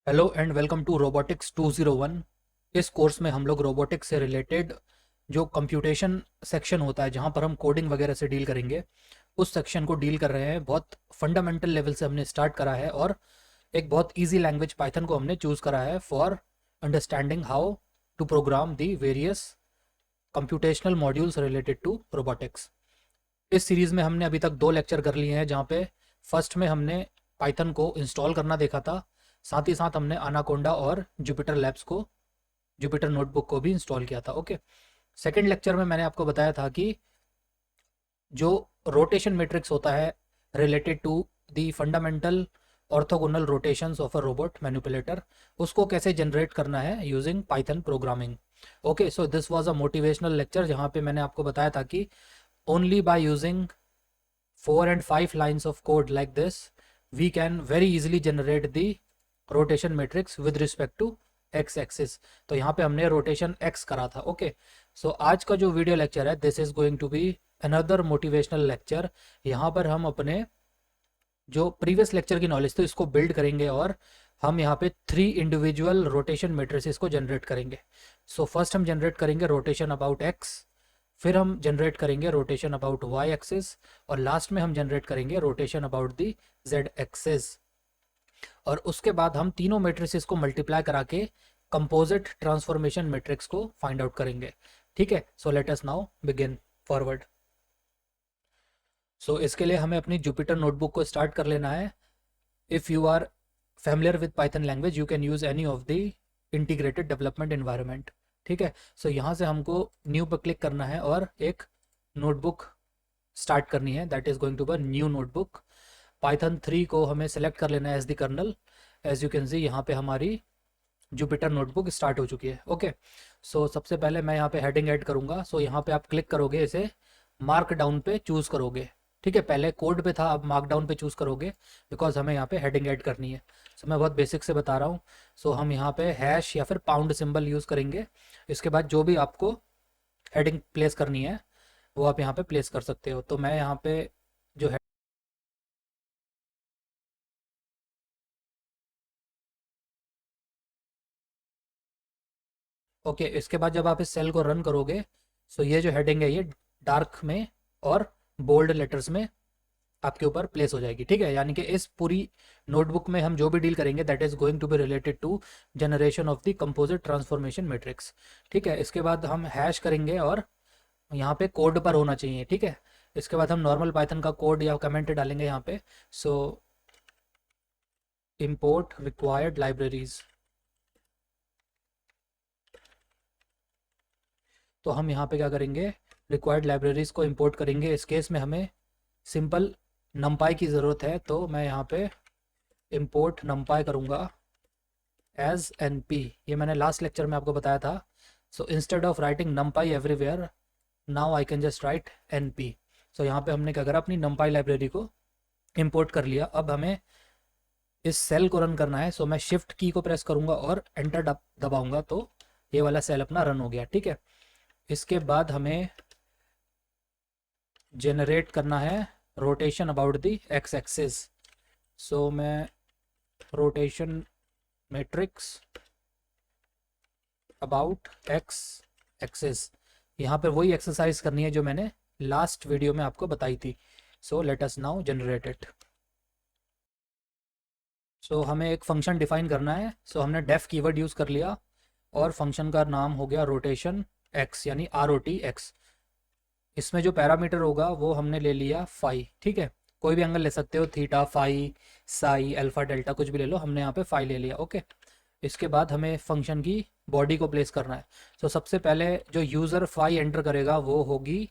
Hello and welcome to robotics 201। इस course में हम लोग रोबोटिक्स से रिलेटेड जो कंप्यूटेशन सेक्शन होता है जहाँ पर हम कोडिंग वगैरह से डील करेंगे उस सेक्शन को डील कर रहे हैं। बहुत फंडामेंटल लेवल से हमने स्टार्ट करा है और एक बहुत इजी लैंग्वेज पाइथन को हमने चूज़ करा है for understanding how to program the various computational modules related to robotics. इस सीरीज़ में हमने अभी तक 2 लेक्चर कर लिए हैं जहाँ पे फर्स्ट में हमने पाइथन को इंस्टॉल करना देखा था, साथ ही साथ हमने अनाकोंडा और जुपिटर लैब्स को, जुपिटर नोटबुक को भी इंस्टॉल किया था। ओके, सेकेंड लेक्चर में मैंने आपको बताया था कि जो रोटेशन मैट्रिक्स होता है related to the fundamental orthogonal rotations of a robot manipulator, उसको कैसे जनरेट करना है using Python programming. Okay, so this was a motivational lecture जहाँ पे मैंने आपको बताया था कि only by using 4 and 5 lines of code like this we can very easily generate the rotation matrix with respect to x axis। तो यहाँ पे हमने रोटेशन x करा था। ओके, सो आज का जो वीडियो लेक्चर है this is going to be another motivational lecture. यहाँ पर हम अपने जो प्रीवियस लेक्चर की नॉलेज थी इसको बिल्ड करेंगे और हम यहाँ पे 3 इंडिविजुअल रोटेशन मैट्रिसेस को जनरेट करेंगे। सो फर्स्ट हम जनरेट करेंगे रोटेशन अबाउट x, फिर हम जनरेट करेंगे रोटेशन अबाउट y एक्सिस और लास्ट में हम जनरेट करेंगे rotation about the z axis. और उसके बाद हम तीनों मैट्रिसेस को मल्टीप्लाई करा के कंपोजिट ट्रांसफॉर्मेशन मैट्रिक्स को फाइंड आउट करेंगे। ठीक है, so let us now begin forward. So इसके लिए हमें अपनी जुपिटर नोटबुक को स्टार्ट कर लेना है। If you are familiar with Python language you can use any of the integrated development environment। ठीक है, सो यहाँ से हमको न्यू पर क्लिक करना है और एक नोटबुक स्टार्ट करनी है, that is going to be new notebook. Python 3 को हमें सेलेक्ट कर लेना है as the kernel. As you can see यहाँ पे हमारी जुपिटर नोटबुक स्टार्ट हो चुकी है। ओके, सो सबसे पहले मैं यहाँ पे हेडिंग ऐड करूँगा। सो यहाँ पे आप क्लिक करोगे, इसे मार्क डाउन पे चूज़ करोगे। ठीक है, पहले कोड पे था, अब मार्क डाउन पे चूज़ करोगे बिकॉज हमें यहाँ पे हेडिंग ऐड करनी है। सो मैं बहुत बेसिक से बता रहा हूँ। सो हम यहाँ पे हैश या फिर पाउंड सिंबल यूज़ करेंगे। इसके बाद जो भी आपको हेडिंग प्लेस करनी है वो आप यहाँ पे प्लेस कर सकते हो। तो मैं यहाँ पे जो है ओके, इसके बाद जब आप इस सेल को रन करोगे सो ये जो हेडिंग है ये डार्क में और बोल्ड लेटर्स में आपके ऊपर प्लेस हो जाएगी। ठीक है, यानी कि इस पूरी नोटबुक में हम जो भी डील करेंगे that is going to be related to generation of the composite transformation matrix. ठीक है, इसके बाद हम हैश करेंगे और यहाँ पे कोड पर होना चाहिए। ठीक है, इसके बाद हम नॉर्मल पाइथन का कोड या कमेंट डालेंगे यहाँ पे। सो इम्पोर्ट रिक्वायर्ड लाइब्रेरीज, तो हम यहाँ पे क्या करेंगे, रिक्वायर्ड लाइब्रेरीज को इंपोर्ट करेंगे। इस केस में हमें सिंपल नमपाई की ज़रूरत है, तो मैं यहाँ पे इंपोर्ट नमपाई करूँगा एज एन पी। ये मैंने लास्ट लेक्चर में आपको बताया था। So instead of writing NumPy everywhere now I can just write N P. So यहाँ पे हमने क्या करा, अपनी नमपाई लाइब्रेरी को इंपोर्ट कर लिया। अब हमें इस सेल को रन करना है। सो मैं शिफ्ट की को प्रेस करूँगा और एंटर दबाऊँगा तो ये वाला सेल अपना रन हो गया। ठीक है, इसके बाद हमें जनरेट करना है rotation about the x axis. So मैं rotation matrix about x axis, यहाँ पर वही एक्सरसाइज करनी है जो मैंने लास्ट वीडियो में आपको बताई थी। So let us now generate it. So हमें एक फंक्शन डिफाइन करना है। सो हमने डेफ कीवर्ड यूज़ कर लिया और फंक्शन का नाम हो गया रोटेशन एक्स यानी आर ओ टी एक्स। इसमें जो पैरामीटर होगा वो हमने ले लिया फाई। ठीक है, कोई भी एंगल ले सकते हो, theta, phi, psi, alpha, delta, कुछ भी ले लो। हमने यहाँ पे फाई ले लिया। ओके, इसके बाद हमें फंक्शन की बॉडी को प्लेस करना है। सो सबसे पहले जो यूज़र फाई एंटर करेगा वो होगी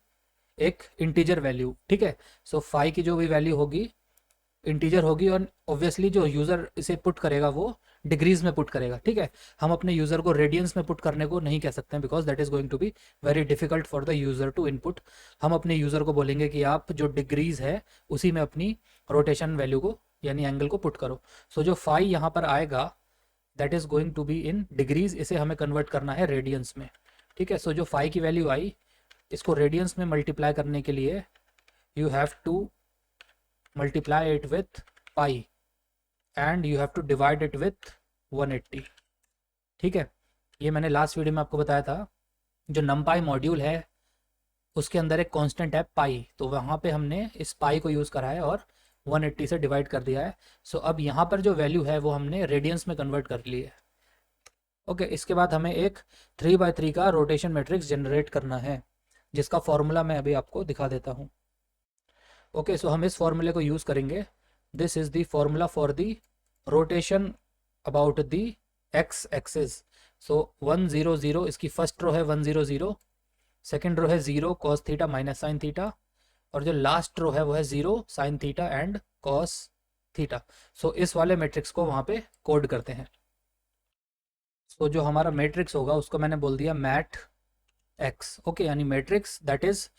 एक इंटीजर वैल्यू। ठीक है, सो फाई की जो भी वैल्यू होगी इंटीजर होगी और ऑब्वियसली जो यूज़र इसे पुट करेगा वो डिग्रीज में पुट करेगा। ठीक है, हम अपने यूज़र को रेडियंस में पुट करने को नहीं कह सकते हैं because that is going to be very difficult for the user to input. हम अपने यूज़र को बोलेंगे कि आप जो डिग्रीज है उसी में अपनी रोटेशन वैल्यू को यानी एंगल को पुट करो। सो जो फाई यहाँ पर आएगा that is going to be in degrees, इसे हमें कन्वर्ट करना है रेडियंस में। ठीक है, सो जो फाई की वैल्यू आई इसको रेडियंस में मल्टीप्लाई करने के लिए you have to multiply it with pi and you have to divide it with 180। ठीक है, ये मैंने लास्ट वीडियो में आपको बताया था। जो numpy मॉड्यूल है उसके अंदर एक कांस्टेंट है पाई, तो वहाँ पे हमने इस पाई को यूज़ करा है और 180 से डिवाइड कर दिया है। सो अब यहाँ पर जो वैल्यू है वो हमने रेडियंस में कन्वर्ट कर ली है। ओके, इसके बाद हमें एक 3x3 का रोटेशन मैट्रिक्स जनरेट करना है, जिसका फॉर्मूला मैं अभी आपको दिखा देता हूँ। ओके, सो हम इस फॉर्मूले को यूज़ करेंगे। This is the formula for the rotation about the x axis. So 100, इसकी फर्स्ट रो है 100, सेकेंड रो है 0 cos theta minus sine theta, और जो लास्ट रो है वो है 0 sine theta and cos theta. So इस वाले मैट्रिक्स को वहाँ पे कोड करते हैं। सो जो हमारा मैट्रिक्स होगा उसको मैंने बोल दिया मैट एक्स। ओके, यानी matrix that is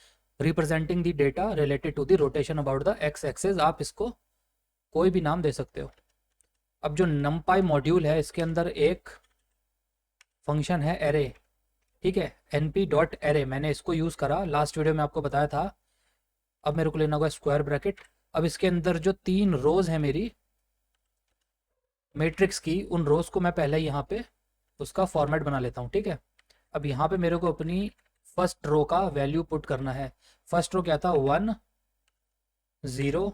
representing the data related to the rotation about the x axis. आप इसको कोई भी नाम दे सकते हो। अब जो numpy मॉड्यूल है इसके अंदर एक फंक्शन है एरे। ठीक है, np.array, मैंने इसको यूज़ करा, लास्ट वीडियो में आपको बताया था। अब मेरे को लेना होगा स्क्वायर ब्रैकेट। अब इसके अंदर जो 3 रोज है मेरी मैट्रिक्स की, उन रोज को मैं पहले यहाँ पे उसका फॉर्मेट बना लेता हूँ। ठीक है, अब यहाँ पे मेरे को अपनी फर्स्ट रो का वैल्यू पुट करना है। फर्स्ट रो क्या था 1 0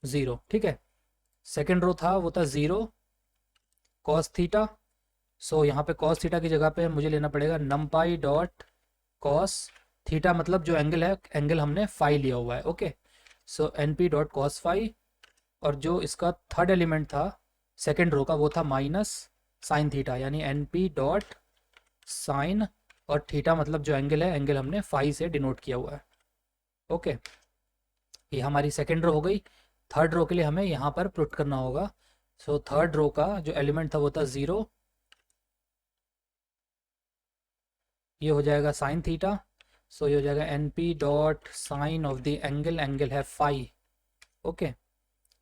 0। ठीक है, सेकेंड रो था वो था 0 कॉस थीटा। सो यहाँ पे कॉस थीटा की जगह पे मुझे लेना पड़ेगा numpy डॉट कॉस थीटा, मतलब जो एंगल है, एंगल हमने फाई लिया हुआ है। ओके, सो np डॉट कॉस फाई, और जो इसका थर्ड एलिमेंट था सेकेंड रो का वो था माइनस साइन थीटा, यानी np डॉट साइन, और थीटा मतलब जो एंगल है, एंगल हमने फाई से डिनोट किया हुआ है। ओके, ये हमारी सेकेंड रो हो गई। थर्ड रो के लिए हमें यहाँ पर पुट करना होगा। सो थर्ड रो का जो एलिमेंट था वो था 0, ये हो जाएगा साइन थीटा। सो ये हो जाएगा np dot sine of the angle, angle है फाई। ओके,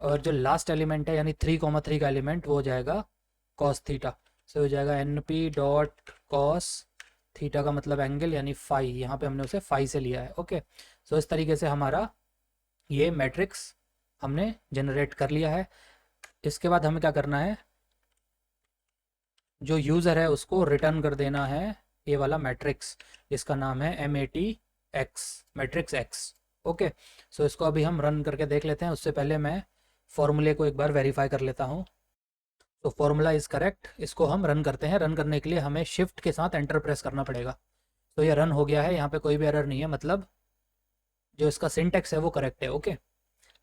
और जो लास्ट एलिमेंट है यानी 3,3 का एलिमेंट वो हो जाएगा कॉस थीटा। सो हो जाएगा np डॉट कॉस थीटा का मतलब एंगल यानी फाई, यहाँ पे हमने उसे फाई से लिया है। ओके, सो इस तरीके से हमारा ये मैट्रिक्स हमने जनरेट कर लिया है। इसके बाद हमें क्या करना है, जो यूज़र है उसको रिटर्न कर देना है ये वाला मैट्रिक्स, जिसका नाम है MATX, मैट्रिक्स एक्स। ओके, सो इसको अभी हम रन करके देख लेते हैं। उससे पहले मैं फॉर्मूले को एक बार वेरीफाई कर लेता हूँ। तो फॉर्मूला इज़ करेक्ट, इसको हम रन करते हैं। रन करने के लिए हमें शिफ्ट के साथ एंटर प्रेस करना पड़ेगा। तो ये रन हो गया है, यहाँ पे कोई भी एरर नहीं है, मतलब जो इसका सिंटेक्स है वो करेक्ट है। ओके,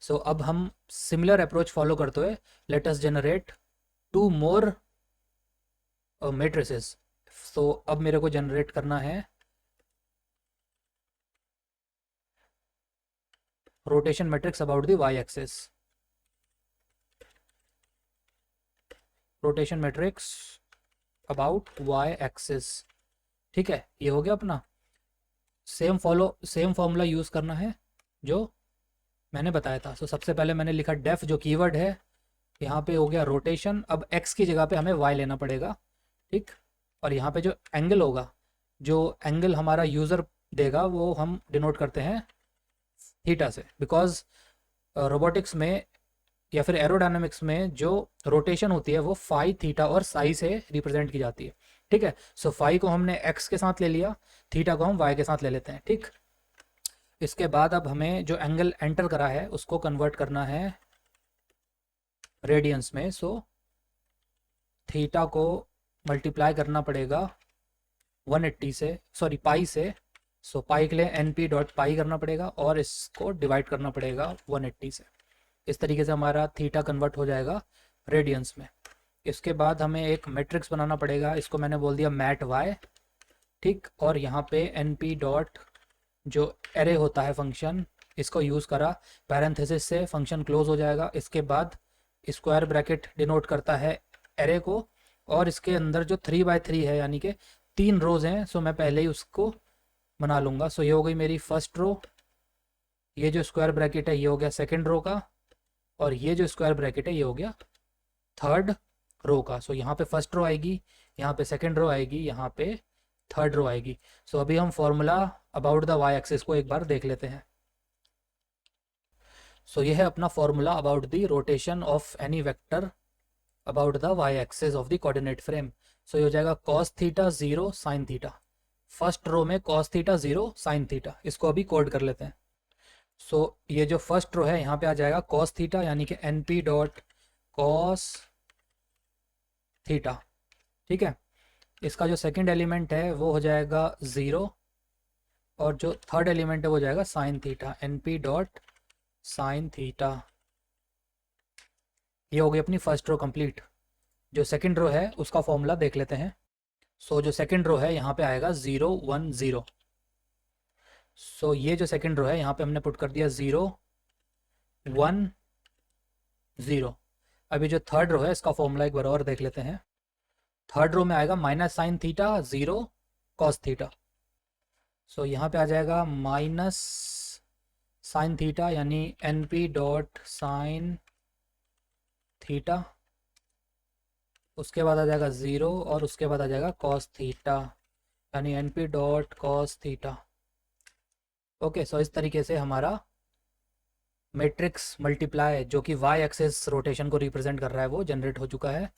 सो अब हम सिमिलर अप्रोच फॉलो करते हुए let us generate 2 more matrices. So अब मेरे को जनरेट करना है rotation matrix about the Y axis. Rotation matrix about y axis. ठीक है, ये हो गया अपना। सेम फॉर्मूला यूज़ करना है जो मैंने बताया था। सो सबसे पहले मैंने लिखा डेफ, जो कीवर्ड है, यहाँ पे हो गया रोटेशन। अब एक्स की जगह पे हमें वाई लेना पड़ेगा। ठीक, और यहाँ पे जो एंगल होगा, जो एंगल हमारा यूज़र देगा वो हम डिनोट करते हैं थीटा से, बिकॉज रोबोटिक्स में या फिर एरोडायनामिक्स में जो रोटेशन होती है वो फाई, थीटा और साई से रिप्रेजेंट की जाती है। ठीक है, सो फाई को हमने एक्स के साथ ले लिया, थीटा को हम वाई के साथ ले लेते हैं। ठीक, इसके बाद अब हमें जो एंगल एंटर करा है उसको कन्वर्ट करना है रेडियंस में। सो थीटा को मल्टीप्लाई करना पड़ेगा 180 से, सॉरी पाई से। सो पाई के लिए np डॉट पाई करना पड़ेगा और इसको डिवाइड करना पड़ेगा 180 से। इस तरीके से हमारा थीटा कन्वर्ट हो जाएगा रेडियंस में। इसके बाद हमें एक मैट्रिक्स बनाना पड़ेगा, इसको मैंने बोल दिया मैट वाई। ठीक, और यहाँ पे np डॉट जो एरे होता है फंक्शन, इसको यूज़ करा, पैरेंथेसिस से फंक्शन क्लोज हो जाएगा। इसके बाद स्क्वायर ब्रैकेट डिनोट करता है एरे को, और इसके अंदर जो 3x3 है यानी कि 3 रोज़ हैं, सो मैं पहले ही उसको बना लूँगा। सो ये हो गई मेरी फर्स्ट रो, ये जो स्क्वायर ब्रैकेट है ये हो गया सेकेंड रो का, और ये जो स्क्वायर ब्रैकेट है ये हो गया थर्ड रो का। सो यहाँ पे फर्स्ट रो आएगी, यहाँ पे सेकेंड रो आएगी, यहाँ पे थर्ड रो आएगी। सो अभी हम formula about the Y axis को एक बार देख लेते हैं। सो ये है अपना formula about the rotation of any vector about the Y axis of the coordinate frame. So ये हो जाएगा cos theta 0 sine theta. First row में कॉस थीटा 0 साइन थीटा, इसको अभी कोड कर लेते हैं। सो ये जो फर्स्ट रो है यहाँ पे आ जाएगा कॉस थीटा, यानी कि n P dot cos theta. ठीक है, इसका जो सेकंड एलिमेंट है वो हो जाएगा 0, और जो थर्ड एलिमेंट है वो हो जाएगा sine theta, n P dot sine theta. ये हो गई अपनी फर्स्ट रो कंप्लीट। जो सेकंड रो है उसका फॉर्मूला देख लेते हैं। सो जो सेकंड रो है यहाँ पे आएगा 0 1 0। सो ये जो सेकंड रो है यहाँ पे हमने पुट कर दिया 0 1 0। अभी जो थर्ड रो है इसका फॉर्मूला एक बार और देख लेते हैं। थर्ड रो में आएगा minus sine theta 0 cos theta. So यहाँ पे आ जाएगा माइनस साइन थीटा, यानी N P dot sine theta, उसके बाद आ जाएगा 0, और उसके बाद आ जाएगा कॉस थीटा, यानी N P dot cos theta. Okay, so इस तरीके से हमारा मैट्रिक्स मल्टीप्लाई जो कि वाई एक्सिस रोटेशन को रिप्रेजेंट कर रहा है वो जनरेट हो चुका है।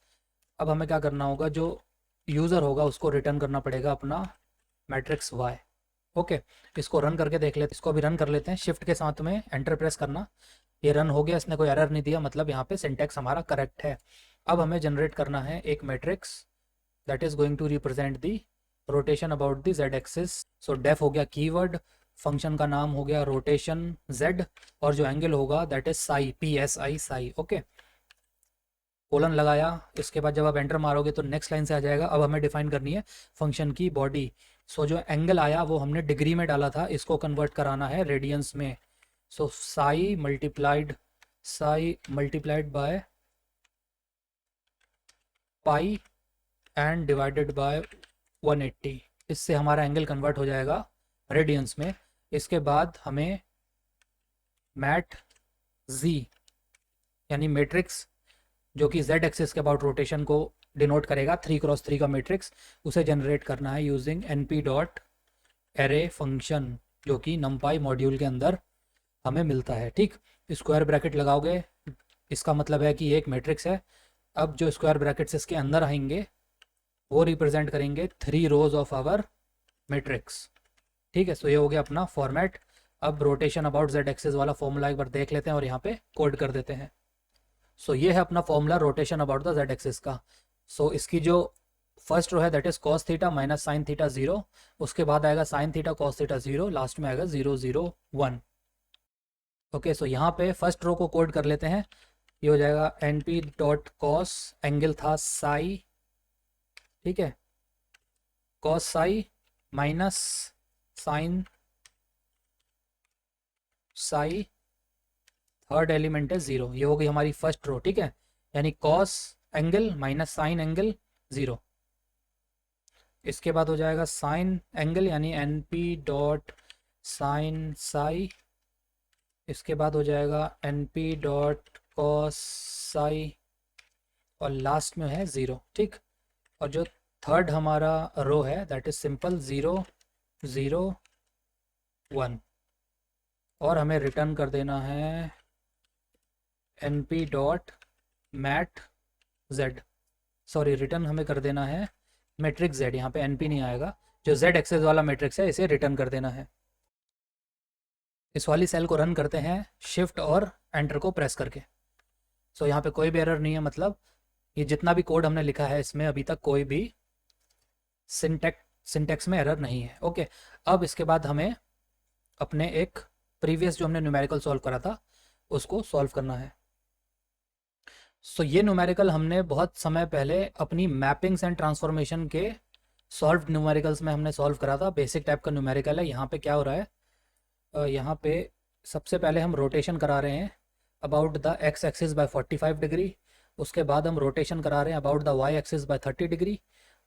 अब हमें क्या करना होगा, जो यूज़र होगा उसको रिटर्न करना पड़ेगा अपना मैट्रिक्स वाई। ओके, इसको रन करके देख लेते, इसको अभी रन कर लेते हैं। शिफ्ट के साथ में एंटर प्रेस करना। ये रन हो गया, इसने कोई एरर नहीं दिया, मतलब यहाँ पे सिंटैक्स हमारा करेक्ट है। अब हमें जनरेट करना है एक matrix that is going to represent the rotation about the z axis. So def हो गया कीवर्ड, फंक्शन का नाम हो गया रोटेशन जेड, और जो एंगल होगा that is Sai, P S I Sai. Okay, colon लगाया, इसके बाद जब आप एंटर मारोगे तो नेक्स्ट लाइन से आ जाएगा। अब हमें डिफाइन करनी है फंक्शन की बॉडी। सो जो एंगल आया वो हमने डिग्री में डाला था, इसको कन्वर्ट कराना है रेडियंस में। So psi multiplied by pi and divided by 180। इससे हमारा एंगल कन्वर्ट हो जाएगा रेडियंस में। इसके बाद हमें मैट जी यानी मैट्रिक्स जो कि z एक्सिस के अबाउट रोटेशन को डिनोट करेगा, 3x3 का मैट्रिक्स, उसे जनरेट करना है using np dot array function, जो कि numpy मॉड्यूल के अंदर हमें मिलता है। ठीक, स्क्वायर ब्रैकेट लगाओगे, इसका मतलब है कि ये एक मैट्रिक्स है। अब जो स्क्वायर ब्रैकेट्स इसके अंदर आएंगे वो रिप्रेजेंट करेंगे 3 रोज ऑफ आवर मैट्रिक्स। ठीक है, सो ये हो गया अपना फॉर्मेट। अब रोटेशन अबाउट z एक्सिस वाला फॉर्मूला एक बार देख लेते हैं और यहाँ पे कोड कर देते हैं। सो ये है अपना formula rotation about the z axis का। सो इसकी जो फर्स्ट रो है that is cos theta minus sine theta 0, उसके बाद आएगा sine theta cos theta 0, last में आएगा 0 0 1। ओके, सो यहाँ पे फर्स्ट रो को कोड कर लेते हैं। ये हो जाएगा n P dot cos, angle था साई, ठीक है, cos psi minus sine psi, third element है 0। ये हो गई हमारी फर्स्ट रो। ठीक है, यानी cos angle minus sine angle 0। इसके बाद हो जाएगा साइन एंगल, यानी N P dot sine psi. इसके बाद हो जाएगा n P dot cos psi, और लास्ट में है 0। ठीक, और जो थर्ड हमारा रो है दैट इज सिंपल 0 0 1, और हमें रिटर्न कर देना है n P dot mat z, sorry return हमें कर देना है मैट्रिक्स जेड, यहाँ पे एन पी नहीं आएगा। जो जेड एक्सेस वाला मैट्रिक्स है इसे रिटर्न कर देना है। इस वाली सेल को रन करते हैं शिफ्ट और एंटर को प्रेस करके। सो यहाँ पे कोई भी एरर नहीं है, मतलब ये जितना भी कोड हमने लिखा है इसमें अभी तक कोई भी सिंटेक्स में एरर नहीं है। ओके, अब इसके बाद हमें अपने एक प्रीवियस जो हमने न्यूमेरिकल सॉल्व करा था उसको सॉल्व करना है। सो ये न्यूमेरिकल हमने बहुत समय पहले अपनी मैपिंग्स एंड ट्रांसफॉर्मेशन के सॉल्व न्यूमेरिकल्स में हमने सॉल्व करा था। बेसिक टाइप का न्यूमेरिकल है। यहाँ पे क्या हो रहा है, यहाँ पे सबसे पहले हम रोटेशन करा रहे हैं about the x axis by 45 degree, उसके बाद हम रोटेशन करा रहे हैं about the Y axis by 30 degree,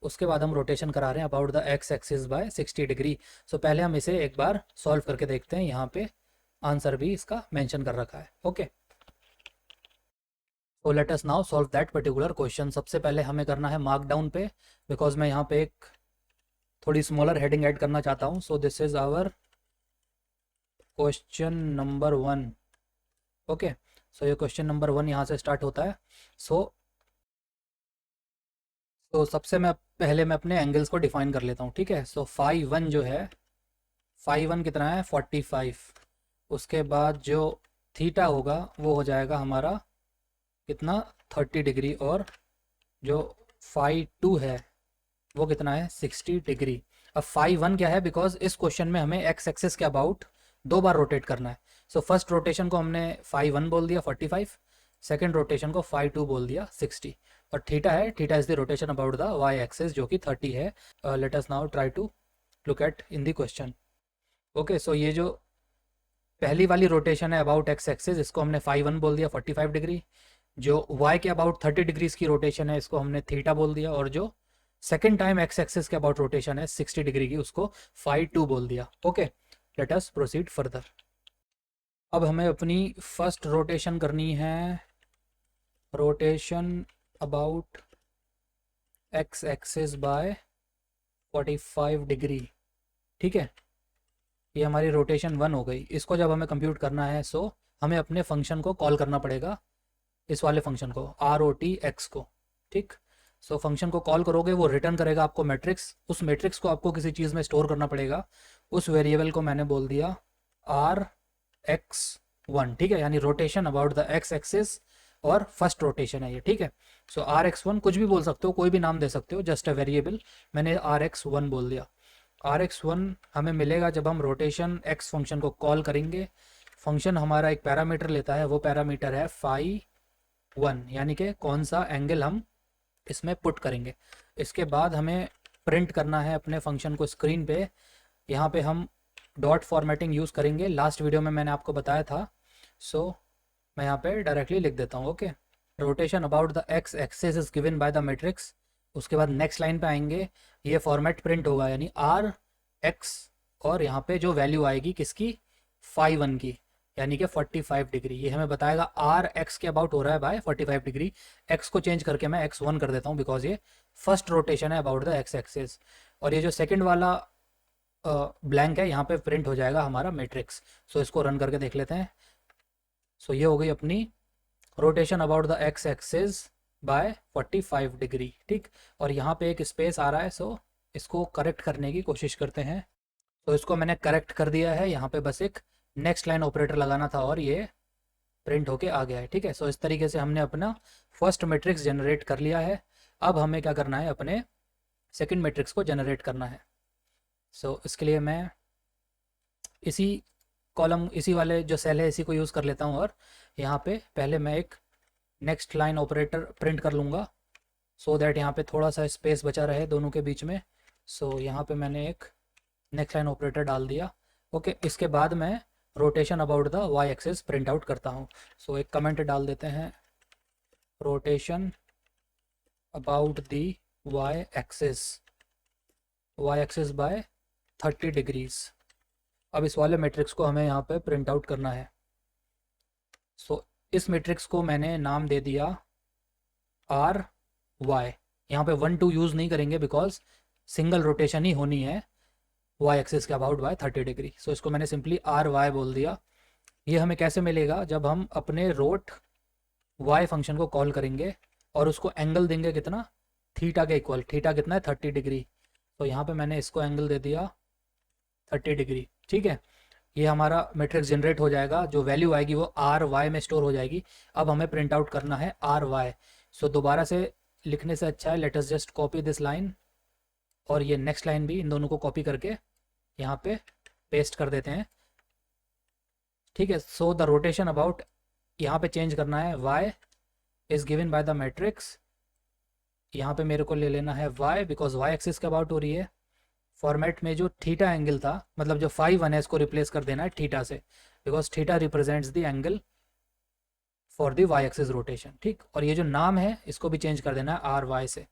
उसके बाद हम रोटेशन करा रहे हैं about the x axis by 60 degree. So पहले हम इसे एक बार सॉल्व करके देखते हैं। यहाँ पे आंसर भी इसका मेंशन कर रखा है। Okay, so let us now solve that particular question. सबसे पहले हमें करना है मार्क डाउन पे, बिकॉज मैं यहाँ पे एक थोड़ी स्मॉलर हेडिंग ऐड करना चाहता हूँ। So this is our question number 1। Okay, so ये क्वेश्चन नंबर 1 यहाँ से स्टार्ट होता है। सो तो सबसे पहले मैं अपने एंगल्स को डिफाइन कर लेता हूँ, ठीक है। सो फाई वन जो है, फाई वन कितना है 45। उसके बाद जो थीटा होगा वो हो जाएगा हमारा कितना 30 डिग्री, और जो फाई टू है वो कितना है 60 डिग्री। अब फाई वन क्या है, बिकॉज इस क्वेश्चन में हमें एक्स एक्सिस के अबाउट दो बार रोटेट करना है। सो फर्स्ट रोटेशन को हमने फाई वन बोल दिया 45, सेकेंड रोटेशन को फाई टू बोल दिया 60। और थीटा है, theta is the rotation about the Y axis जो कि 30 है। Let us now try to look at in the question. Okay, so ये जो पहली वाली रोटेशन है अबाउट एक्स एक्सिस, इसको हमने फाई वन बोल दिया 45 डिग्री। जो वाई के अबाउट 30 डिग्रीज की रोटेशन है इसको हमने थीटा बोल दिया, और जो सेकेंड टाइम एक्स एक्सिस के अबाउट रोटेशन है 60 डिग्री की, उसको फाई टू बोल दिया। Okay, let us proceed further. अब हमें अपनी फर्स्ट रोटेशन करनी है, rotation about x axis by 45 degree, ठीक है। ये हमारी रोटेशन वन हो गई। इसको जब हमें कंप्यूट करना है, सो हमें अपने फंक्शन को कॉल करना पड़ेगा, इस वाले फंक्शन को आर ओ टी एक्स को, ठीक। सो फंक्शन को कॉल करोगे, वो रिटर्न करेगा आपको मैट्रिक्स। उस मैट्रिक्स को आपको किसी चीज़ में स्टोर करना पड़ेगा। उस वेरिएबल को मैंने बोल दिया आर एक्स वन, ठीक है, यानी rotation about the x axis, और फर्स्ट रोटेशन है ये, ठीक है। सो आर एक्स वन कुछ भी बोल सकते हो, कोई भी नाम दे सकते हो, जस्ट अ वेरिएबल। मैंने आर एक्स वन बोल दिया। आर एक्स वन हमें मिलेगा जब हम रोटेशन एक्स फंक्शन को कॉल करेंगे। फंक्शन हमारा एक पैरामीटर लेता है, वो पैरामीटर है फाई वन, यानी कि कौन सा एंगल हम इसमें पुट करेंगे। इसके बाद हमें प्रिंट करना है अपने फंक्शन को स्क्रीन पे। यहाँ पे हम डॉट फॉर्मेटिंग यूज़ करेंगे, लास्ट वीडियो में मैंने आपको बताया था। सो मैं यहाँ पे डायरेक्टली लिख देता हूँ। Okay, rotation about the x axis is given by the matrix. उसके बाद नेक्स्ट लाइन पे आएंगे, ये फॉर्मेट प्रिंट होगा, यानी आर एक्स, और यहाँ पे जो वैल्यू आएगी किसकी, फाई वन की, यानी कि 45 डिग्री। ये हमें बताएगा आर एक्स के अबाउट हो रहा है बाय 45 डिग्री। एक्स को चेंज करके मैं एक्स वन कर देता हूँ, बिकॉज ये फर्स्ट रोटेशन है अबाउट द एक्स एक्सिस। और ये जो सेकंड वाला ब्लैंक है, यहाँ पे प्रिंट हो जाएगा हमारा मैट्रिक्स। सो इसको रन करके देख लेते हैं। सो ये हो गई अपनी rotation about the x axis by 45 degree, ठीक। और यहाँ पे एक स्पेस आ रहा है, सो इसको करेक्ट करने की कोशिश करते हैं। तो इसको मैंने करेक्ट कर दिया है, यहाँ पे बस एक नेक्स्ट लाइन ऑपरेटर लगाना था और ये प्रिंट होके आ गया है, ठीक है। सो इस तरीके से हमने अपना फर्स्ट मैट्रिक्स जनरेट कर लिया है। अब हमें क्या करना है, अपने सेकंड मैट्रिक्स को जनरेट करना है। सो इसके लिए मैं इसी कॉलम, इसी वाले जो सेल है, इसी को यूज़ कर लेता हूँ। और यहाँ पे पहले मैं एक नेक्स्ट लाइन ऑपरेटर प्रिंट कर लूँगा, सो दैट यहाँ पे थोड़ा सा स्पेस बचा रहे दोनों के बीच में। सो यहाँ पे मैंने एक नेक्स्ट लाइन ऑपरेटर डाल दिया। ओके, इसके बाद मैं rotation about the Y axis print out करता हूँ। सो एक कमेंट डाल देते हैं, rotation about the Y axis by 30 degrees. अब इस वाले मैट्रिक्स को हमें यहाँ पे प्रिंट आउट करना है। सो इस मैट्रिक्स को मैंने नाम दे दिया आर वाई। यहाँ पे 1 2 यूज़ नहीं करेंगे, बिकॉज सिंगल रोटेशन ही होनी है वाई एक्सिस के अबाउट बाय 30 डिग्री। सो इसको मैंने सिंपली आर वाई बोल दिया। ये हमें कैसे मिलेगा, जब हम अपने रोट वाई फंक्शन को कॉल करेंगे और उसको एंगल देंगे कितना, थीटा के इक्वल। थीटा कितना है 30 डिग्री। तो यहाँ पे मैंने इसको एंगल दे दिया 30 डिग्री, ठीक है। ये हमारा मैट्रिक्स जनरेट हो जाएगा, जो वैल्यू आएगी वो आर वाई में स्टोर हो जाएगी। अब हमें प्रिंट आउट करना है आर वाई। सो दोबारा से लिखने से अच्छा है, let us just copy this line, और ये नेक्स्ट लाइन भी, इन दोनों को कॉपी करके यहाँ पे पेस्ट कर देते हैं, ठीक है। सो द रोटेशन अबाउट, यहाँ पे चेंज करना है, y is given by the matrix. यहाँ पे मेरे को ले लेना है y, बिकॉज y एक्सिस के अबाउट हो रही है। फॉर्मेट में जो थीटा एंगल था, मतलब जो फाई वन है, इसको रिप्लेस कर देना है थीटा से, because theta represents the angle for the y axis rotation, ठीक। और ये जो नाम है इसको भी चेंज कर देना है आर वाई से।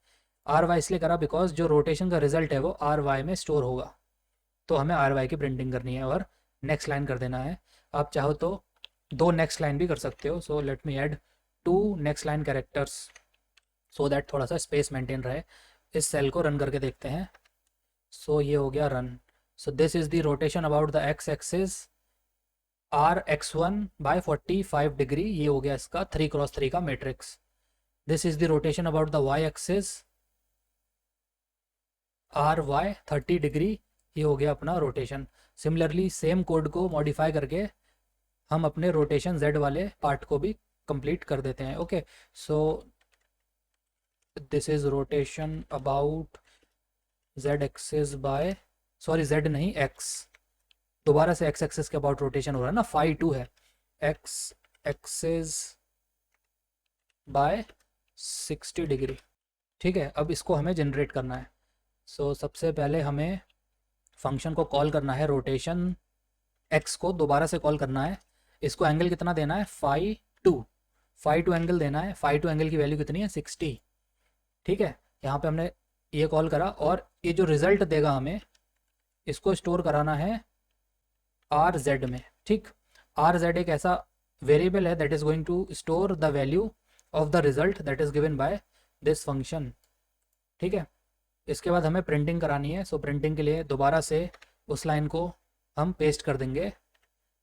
आर वाई इसलिए करा बिकॉज जो रोटेशन का रिजल्ट है वो आर वाई में स्टोर होगा, तो हमें आर वाई की प्रिंटिंग करनी है और नेक्स्ट लाइन कर देना है। आप चाहो तो 2 नेक्स्ट लाइन भी कर सकते हो। So let me add 2 next line characters, so that थोड़ा सा स्पेस मेंटेन रहे। इस सेल को रन करके देखते हैं। सो ये हो गया run. So this is the rotation about the x axis r x one by 45 degree. ये हो गया इसका 3 क्रॉस 3 का matrix. This is the rotation about the Y axis RY 30 degree, ये हो गया अपना रोटेशन। सिमिलरली सेम कोड को मॉडिफाई करके हम अपने रोटेशन Z वाले पार्ट को भी कंप्लीट कर देते हैं। Okay, so this is rotation about Z axis by, sorry Z नहीं X, दोबारा से X एक्सिस के अबाउट रोटेशन हो रहा है ना, फाई 2 है, X एक्सिस बाय 60 डिग्री। ठीक है, अब इसको हमें जनरेट करना है। सो सबसे पहले हमें फंक्शन को कॉल करना है, रोटेशन x को दोबारा से कॉल करना है। इसको एंगल कितना देना है, फाई टू एंगल देना है। फाई टू एंगल की वैल्यू कितनी है, 60। ठीक है, यहाँ पे हमने ये कॉल करा और ये जो रिजल्ट देगा हमें, इसको स्टोर कराना है RZ में। ठीक, RZ एक ऐसा वेरिएबल है that is going to store the value of the result that is given by this function. ठीक है, इसके बाद हमें प्रिंटिंग करानी है। सो प्रिंटिंग के लिए दोबारा से उस लाइन को हम पेस्ट कर देंगे,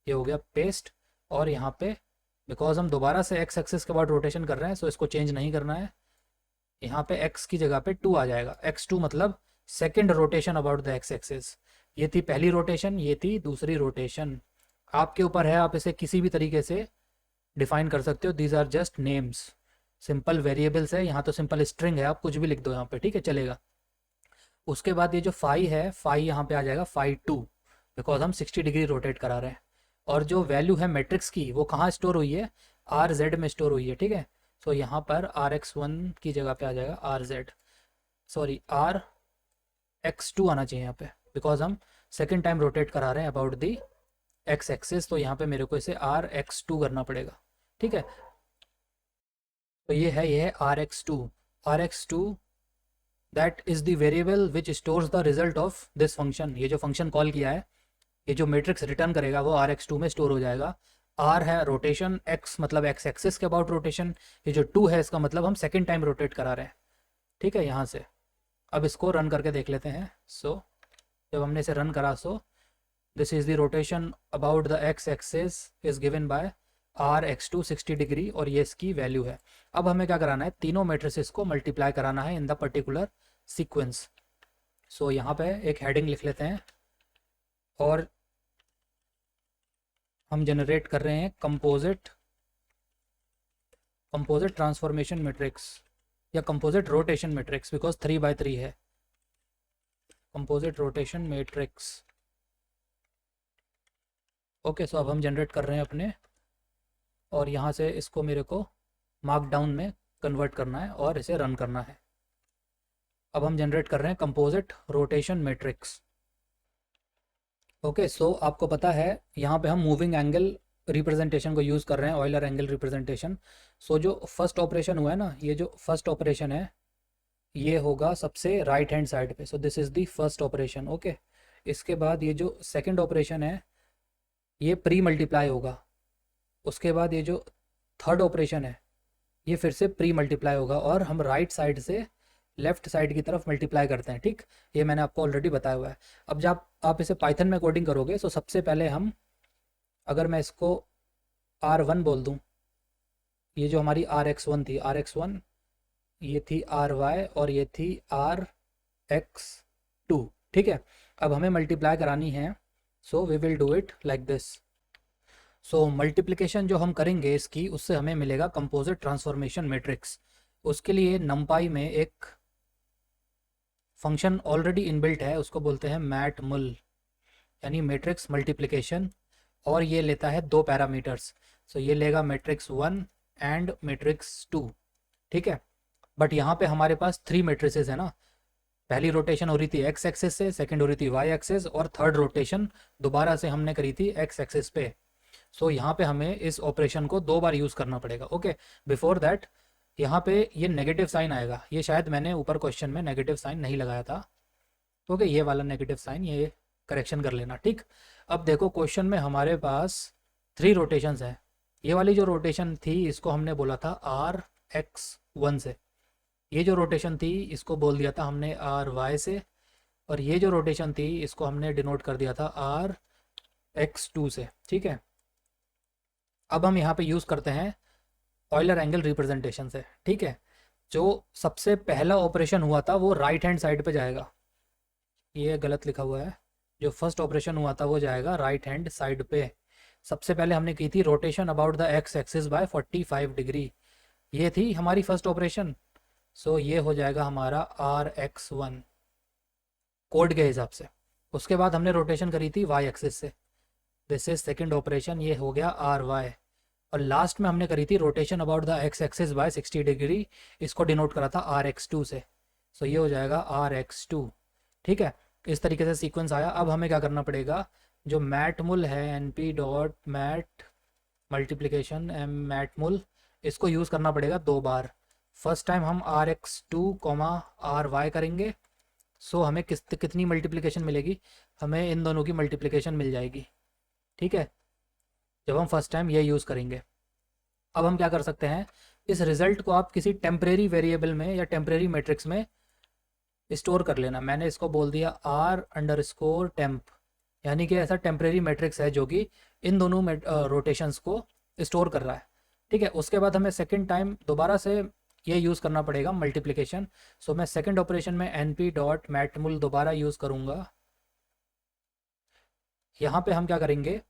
ये हो गया पेस्ट। और यहाँ पे बिकॉज हम दोबारा से एक्स एक्सिस के बाद रोटेशन कर रहे हैं, सो इसको चेंज नहीं करना है। यहाँ पे एक्स की जगह पे 2 आ जाएगा, x2 मतलब second rotation about the x axis. ये थी पहली रोटेशन, ये थी दूसरी रोटेशन। आपके ऊपर है, आप इसे किसी भी तरीके से डिफाइन कर सकते हो। These are just names, simple variables है। यहाँ तो सिंपल स्ट्रिंग है, आप कुछ भी लिख दो यहाँ पे, ठीक है, चलेगा। उसके बाद ये जो फाई है, फाई यहाँ पे आ जाएगा फाई 2, बिकॉज हम 60 डिग्री रोटेट करा रहे हैं। और जो वैल्यू है मैट्रिक्स की, वो कहाँ स्टोर हुई है, RZ में स्टोर हुई है। ठीक है, सो यहाँ पर RX1 की जगह पे आ जाएगा RZ, सॉरी RX2 आना चाहिए यहाँ पे, बिकॉज हम सेकेंड टाइम रोटेट करा रहे हैं अबाउट दी एक्स एक्सिस। तो यहाँ पे मेरे को इसे RX2 करना पड़ेगा। ठीक है, तो ये है RX2 that is the variable which stores the result of this function. ये जो फंक्शन कॉल किया है, ये जो मैट्रिक्स रिटर्न करेगा वो RX2 में स्टोर हो जाएगा। R है रोटेशन, X मतलब एक्स एक्सिस के अबाउट रोटेशन, ये जो 2 है इसका मतलब हम सेकेंड टाइम रोटेट करा रहे हैं। ठीक है, यहाँ से अब इसको रन करके देख लेते हैं। सो जब हमने इसे रन करा, सो this is the rotation about the x axis is given bye RX2 60 degree, और ये इसकी वैल्यू है। अब हमें क्या कराना है, तीनों मैट्रिसेस को मल्टीप्लाई कराना है इन द पर्टिकुलर सीक्वेंस। सो यहाँ पे एक हेडिंग लिख लेते हैं और हम जनरेट कर रहे हैं कंपोजिट ट्रांसफॉर्मेशन मैट्रिक्स या composite rotation matrix, because 3x3 है, कंपोजिट रोटेशन मैट्रिक्स। ओके, सो अब हम जनरेट कर रहे हैं अपने, और यहाँ से इसको मेरे को मार्कडाउन में कन्वर्ट करना है और इसे रन करना है। अब हम जनरेट कर रहे हैं कंपोजिट रोटेशन मैट्रिक्स। ओके, सो आपको पता है यहाँ पे हम मूविंग एंगल रिप्रेजेंटेशन को यूज़ कर रहे हैं, ऑयलर एंगल रिप्रेजेंटेशन। सो जो फर्स्ट ऑपरेशन हुआ है ना, ये जो फर्स्ट ऑपरेशन है ये होगा सबसे राइट हैंड साइड पे। सो this is the first operation. Okay, इसके बाद ये जो सेकंड ऑपरेशन है ये प्री मल्टीप्लाई होगा। उसके बाद ये जो थर्ड ऑपरेशन है ये फिर से प्री मल्टीप्लाई होगा, और हम राइट साइड से लेफ्ट साइड की तरफ मल्टीप्लाई करते हैं। ठीक, ये मैंने आपको ऑलरेडी बताया हुआ है। अब जब आप इसे पाइथन में कोडिंग करोगे, तो सबसे पहले हम, अगर मैं इसको R1 बोल दूं, ये जो हमारी RX1 थी, RX1 ये थी RY और ये थी RX2। ठीक है, अब हमें मल्टीप्लाई करानी है, so we will do it like this. So multiplication जो हम करेंगे इसकी, उससे हमें मिलेगा कंपोजिट ट्रांसफॉर्मेशन मैट्रिक्स। उसके लिए नंपाई में एक फंक्शन ऑलरेडी इनबिल्ट है, उसको बोलते हैं मैटमुल, यानी मैट्रिक्स मल्टीप्लिकेशन, और ये लेता है 2 पैरामीटर्स। सो ये लेगा मैट्रिक्स 1 एंड मैट्रिक्स 2। ठीक है, बट यहाँ पे हमारे पास 3 मैट्रिसेस है ना, पहली रोटेशन हो रही थी एक्स एक्सिस से, सेकंड हो रही थी वाई एक्सिस, और थर्ड रोटेशन दोबारा से हमने करी थी एक्स एक्सिस पे। सो यहाँ पे हमें इस ऑपरेशन को 2 बार यूज़ करना पड़ेगा। ओके, बिफोर दैट यहाँ पे ये नेगेटिव साइन आएगा, ये शायद मैंने ऊपर क्वेश्चन में नेगेटिव साइन नहीं लगाया था। ओके, ये वाला नेगेटिव साइन, ये करेक्शन कर लेना। ठीक, अब देखो क्वेश्चन में हमारे पास 3 रोटेशंस हैं। ये वाली जो रोटेशन थी इसको हमने बोला था RX1 से, ये जो रोटेशन थी इसको बोल दिया था हमने RY से, और ये जो रोटेशन थी इसको हमने डिनोट कर दिया था RX2 से। ठीक है, अब हम यहाँ पे यूज़ करते हैं ऑयलर एंगल रिप्रेजेंटेशन से। ठीक है, जो सबसे पहला ऑपरेशन हुआ था वो राइट हैंड साइड पे जाएगा, ये गलत लिखा हुआ है। जो फर्स्ट ऑपरेशन हुआ था वो जाएगा राइट हैंड साइड पे। सबसे पहले हमने की थी rotation about the x axis by 45 degree, ये थी हमारी फर्स्ट ऑपरेशन। सो ये हो जाएगा हमारा RX1 कोड के हिसाब से। उसके बाद हमने रोटेशन करी थी वाई एक्सिस से, दिस इज सेकेंड ऑपरेशन, ये हो गया RY। और लास्ट में हमने करी थी rotation about the x axis by 60 degree, इसको डिनोट करा था RX2 से। सो ये हो जाएगा RX2। ठीक है, इस तरीके से सीक्वेंस आया। अब हमें क्या करना पड़ेगा, जो मैट मुल है NP dot mat multiplication m mat mul, इसको यूज़ करना पड़ेगा 2 बार। फर्स्ट टाइम हम RX2 RY करेंगे। सो हमें कितनी मल्टीप्लिकेशन मिलेगी, हमें इन दोनों की मल्टीप्लिकेशन मिल जाएगी। ठीक है, जब हम फर्स्ट टाइम ये यूज़ करेंगे। अब हम क्या कर सकते हैं, इस रिज़ल्ट को आप किसी टेम्परेरी वेरिएबल में या टेम्परेरी मैट्रिक्स में स्टोर कर लेना। मैंने इसको बोल दिया R_temp, यानी कि ऐसा टेम्परेरी मैट्रिक्स है जो कि इन दोनों रोटेशंस को स्टोर कर रहा है। ठीक है, उसके बाद हमें सेकेंड टाइम दोबारा से ये यूज़ करना पड़ेगा मल्टीप्लिकेशन। सो मैं सेकेंड ऑपरेशन में NP डॉट मैटमुल दोबारा यूज़ करूँगा। यहाँ पे हम क्या करेंगे,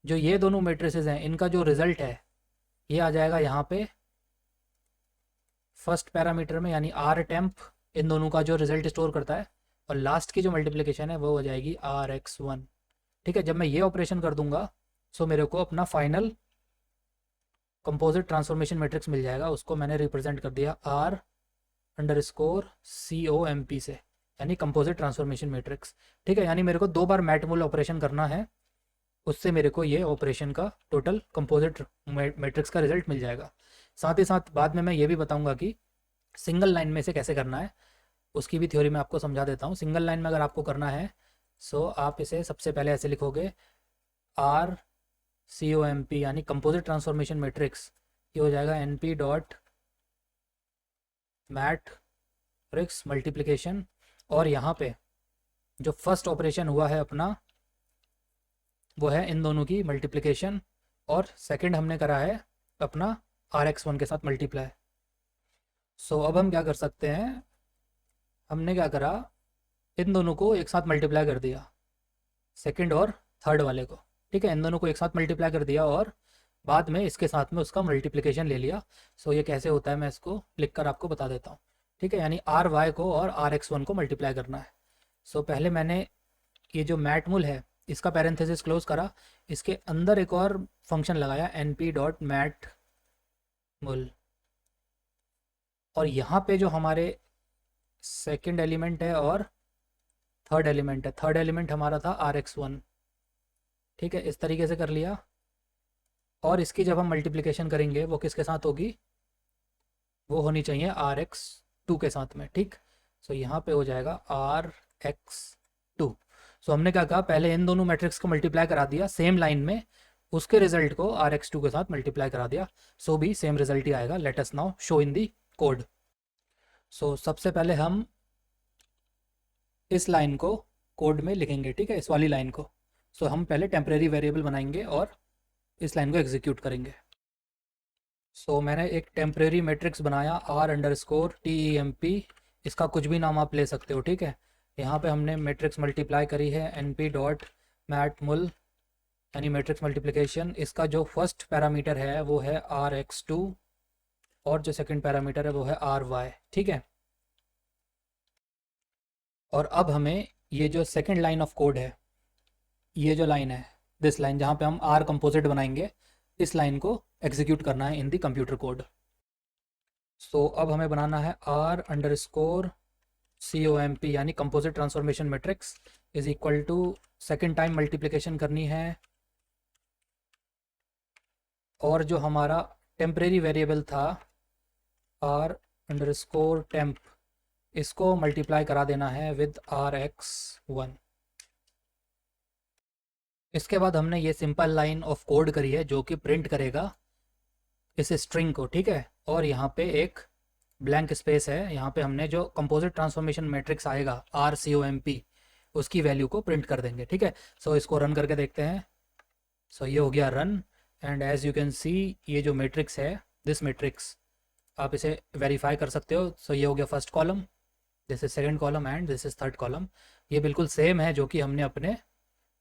जो ये दोनों मैट्रिसेस हैं इनका जो रिज़ल्ट है ये आ जाएगा यहाँ पे फर्स्ट पैरामीटर में, यानी RTemp इन दोनों का जो रिज़ल्ट स्टोर करता है, और लास्ट की जो मल्टीप्लिकेशन है वो हो जाएगी RX1। ठीक है, जब मैं ये ऑपरेशन कर दूंगा सो मेरे को अपना फाइनल कंपोजिट ट्रांसफॉर्मेशन मैट्रिक्स मिल जाएगा। उसको मैंने रिप्रेजेंट कर दिया R_COMP से, यानी कंपोजिट ट्रांसफॉर्मेशन मैट्रिक्स। ठीक है, यानी मेरे को 2 बार मैटमुल ऑपरेशन करना है, उससे मेरे को ये ऑपरेशन का टोटल कंपोजिट मैट्रिक्स का रिजल्ट मिल जाएगा। साथ ही साथ बाद में मैं ये भी बताऊंगा कि सिंगल लाइन में से कैसे करना है, उसकी भी थ्योरी मैं आपको समझा देता हूँ। सिंगल लाइन में अगर आपको करना है सो आप इसे सबसे पहले ऐसे लिखोगे RCOMP, यानी कंपोजिट ट्रांसफॉर्मेशन मैट्रिक्स, ये हो जाएगा NP डॉट मैट्रिक्स मल्टीप्लिकेशन, और यहाँ पे जो फर्स्ट ऑपरेशन हुआ है अपना वो है इन दोनों की मल्टीप्लिकेशन, और सेकंड हमने करा है अपना RX1 के साथ मल्टीप्लाई। सो अब हम क्या कर सकते हैं, हमने क्या करा, इन दोनों को एक साथ मल्टीप्लाई कर दिया, सेकंड और थर्ड वाले को। ठीक है, इन दोनों को एक साथ मल्टीप्लाई कर दिया और बाद में इसके साथ में उसका मल्टीप्लिकेशन ले लिया। सो ये कैसे होता है मैं इसको लिख कर आपको बता देता हूँ। ठीक है, यानी RY को और RX1 को मल्टीप्लाई करना है। सो पहले मैंने ये जो मैटमुल है इसका पैरेंथेसिस क्लोज करा, इसके अंदर एक और फंक्शन लगाया NP डॉट मैटमुल, और यहाँ पे जो हमारे सेकंड एलिमेंट है और थर्ड एलिमेंट है, थर्ड एलिमेंट हमारा था RX1। ठीक है, इस तरीके से कर लिया, और इसकी जब हम मल्टीप्लिकेशन करेंगे वो किसके साथ होगी, वो होनी चाहिए RX2 के साथ में। ठीक, सो यहाँ पे हो जाएगा RX2। सो हमने क्या कहा, पहले इन दोनों मैट्रिक्स को मल्टीप्लाई करा दिया सेम लाइन में, उसके रिजल्ट को RX2 के साथ मल्टीप्लाई करा दिया। सो भी सेम रिजल्ट ही आएगा। Let us now show in the code. So सबसे पहले हम इस लाइन को कोड में लिखेंगे। ठीक है, इस वाली लाइन को। सो हम पहले टेम्परेरी वेरिएबल बनाएंगे और इस लाइन को एग्जीक्यूट करेंगे। सो मैंने एक टेम्परेरी मैट्रिक्स बनाया R_TEMP, इसका कुछ भी नाम आप ले सकते हो। ठीक है, यहाँ पे हमने मैट्रिक्स मल्टीप्लाई करी है NP डॉट मैटमुल, यानी मैट्रिक्स मल्टीप्लिकेशन। इसका जो फर्स्ट पैरामीटर है वो है RX2 और जो सेकंड पैरामीटर है वो है RY। ठीक है, और अब हमें ये जो सेकंड लाइन ऑफ कोड है, ये जो लाइन है, दिस लाइन जहाँ पे हम R कंपोजिट बनाएंगे, इस लाइन को एग्जीक्यूट करना है इन दी कंप्यूटर कोड। सो अब हमें बनाना है R_COMP, यानी composite transformation matrix is equal to second time multiplication करनी है, और जो हमारा टेम्परेरी वेरिएबल था R_temp, इसको मल्टीप्लाई करा देना है विद RX1। इसके बाद हमने ये सिंपल लाइन ऑफ कोड करी है जो कि प्रिंट करेगा इस स्ट्रिंग को। ठीक है, और यहाँ पे एक ब्लैंक स्पेस है, यहाँ पे हमने जो कंपोजिट ट्रांसफॉर्मेशन मैट्रिक्स आएगा RCOMP, उसकी वैल्यू को प्रिंट कर देंगे। ठीक है, सो इसको रन करके देखते हैं। सो ये हो गया run, and as you can see ये जो मैट्रिक्स है, दिस मैट्रिक्स, आप इसे वेरीफाई कर सकते हो। सो ये हो गया first column, this is second column and this is third column. ये बिल्कुल सेम है जो कि हमने अपने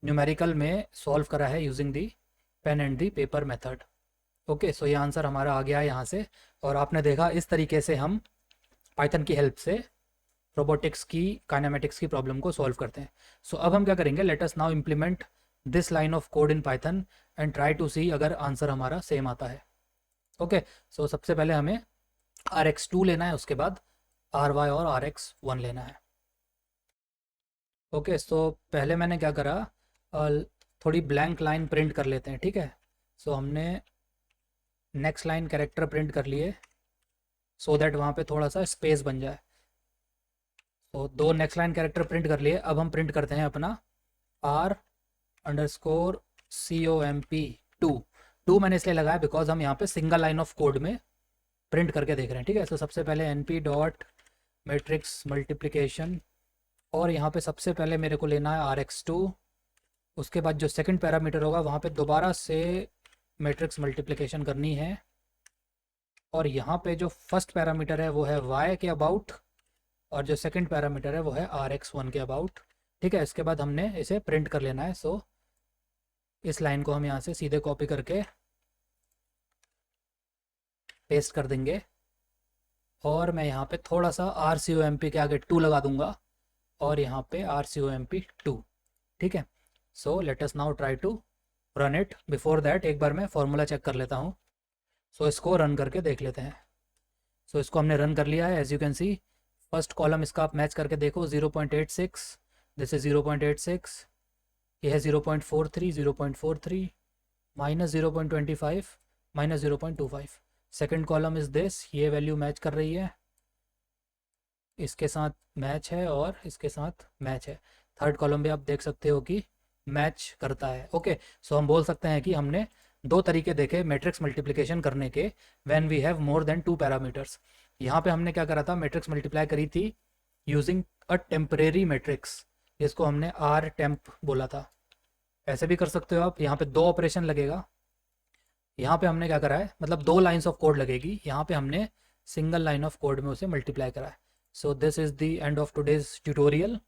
न्यूमेरिकल में सॉल्व करा है using the pen and the paper method. Okay, so ये आंसर हमारा आ गया है यहाँ से। और आपने देखा इस तरीके से हम पाइथन की हेल्प से रोबोटिक्स की काइनेमेटिक्स की प्रॉब्लम को सॉल्व करते हैं। सो अब हम क्या करेंगे, let us now implement this line of code in Python and try to see अगर आंसर हमारा सेम आता है। ओके, सो सबसे पहले हमें rx2 लेना है, उसके बाद ry और rx1 लेना है। ओके, सो पहले मैंने क्या करा, थोड़ी ब्लैंक लाइन प्रिंट कर लेते हैं, ठीक है। सो हमने नेक्स्ट लाइन कैरेक्टर प्रिंट कर लिए सो दैट वहाँ पे थोड़ा सा स्पेस बन जाए। तो दो नेक्स्ट लाइन कैरेक्टर प्रिंट कर लिए। अब हम प्रिंट करते हैं अपना r_comp2। मैंने इसलिए लगाया बिकॉज हम यहाँ पे सिंगल लाइन ऑफ कोड में प्रिंट करके देख रहे हैं, ठीक है। तो सबसे पहले np डॉट मैट्रिक्स मल्टीप्लिकेशन, और यहाँ पे सबसे पहले मेरे को लेना है rx2। उसके बाद जो सेकंड पैरामीटर होगा वहाँ पे दोबारा से मैट्रिक्स मल्टीप्लिकेशन करनी है, और यहाँ पे जो फर्स्ट पैरामीटर है वो है y के अबाउट, और जो सेकंड पैरामीटर है वो है rx1 के अबाउट, ठीक है। इसके बाद हमने इसे प्रिंट कर लेना है। सो इस लाइन को हम यहाँ से सीधे कॉपी करके पेस्ट कर देंगे, और मैं यहाँ पे थोड़ा सा rcomp के आगे 2 लगा दूंगा, और यहाँ पे rcomp2, ठीक है। So let us now try to run it. Before that एक बार मैं फॉर्मूला चेक कर लेता हूँ। सो इसको रन करके देख लेते हैं। सो इसको हमने रन कर लिया है। As you can see first column इसका आप मैच करके देखो, 0.86, दिस इज 0.86, ये है 0.43, 0.43, -0.25, -0.25। सेकेंड कॉलम इज दिस, ये वैल्यू मैच कर रही है, इसके साथ मैच है और इसके साथ मैच है। थर्ड कॉलम भी आप देख सकते हो कि मैच करता है। ओके, सो हम बोल सकते हैं कि हमने दो तरीके देखे मैट्रिक्स मल्टीप्लिकेशन करने के when we have more than 2 parameters. यहाँ पे हमने क्या करा था, मैट्रिक्स मल्टीप्लाई करी थी यूजिंग अ टेम्परेरी मैट्रिक्स, जिसको हमने आर टेम्प बोला था। ऐसे भी कर सकते हो आप, यहाँ पे 2 ऑपरेशन लगेगा। यहाँ पे हमने क्या करा है, मतलब 2 लाइन्स ऑफ कोड लगेगी, यहाँ पे हमने सिंगल लाइन ऑफ कोड में उसे मल्टीप्लाई करा है। सो this is the end of today's tutorial,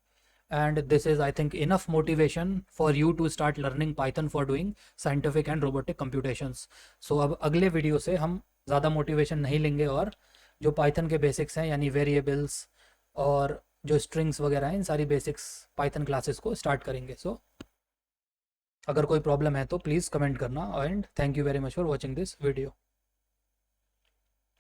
and this is I think enough motivation for you to start learning Python for doing scientific and robotic computations. So अब अगले video से हम ज़्यादा motivation नहीं लेंगे, और जो पाइथन के बेसिक्स हैं यानी वेरिएबल्स और जो स्ट्रिंग्स वगैरह हैं, इन सारी बेसिक्स पाइथन क्लासेस को स्टार्ट करेंगे। सो अगर कोई प्रॉब्लम है तो प्लीज़ कमेंट करना, and thank you very much for watching this video.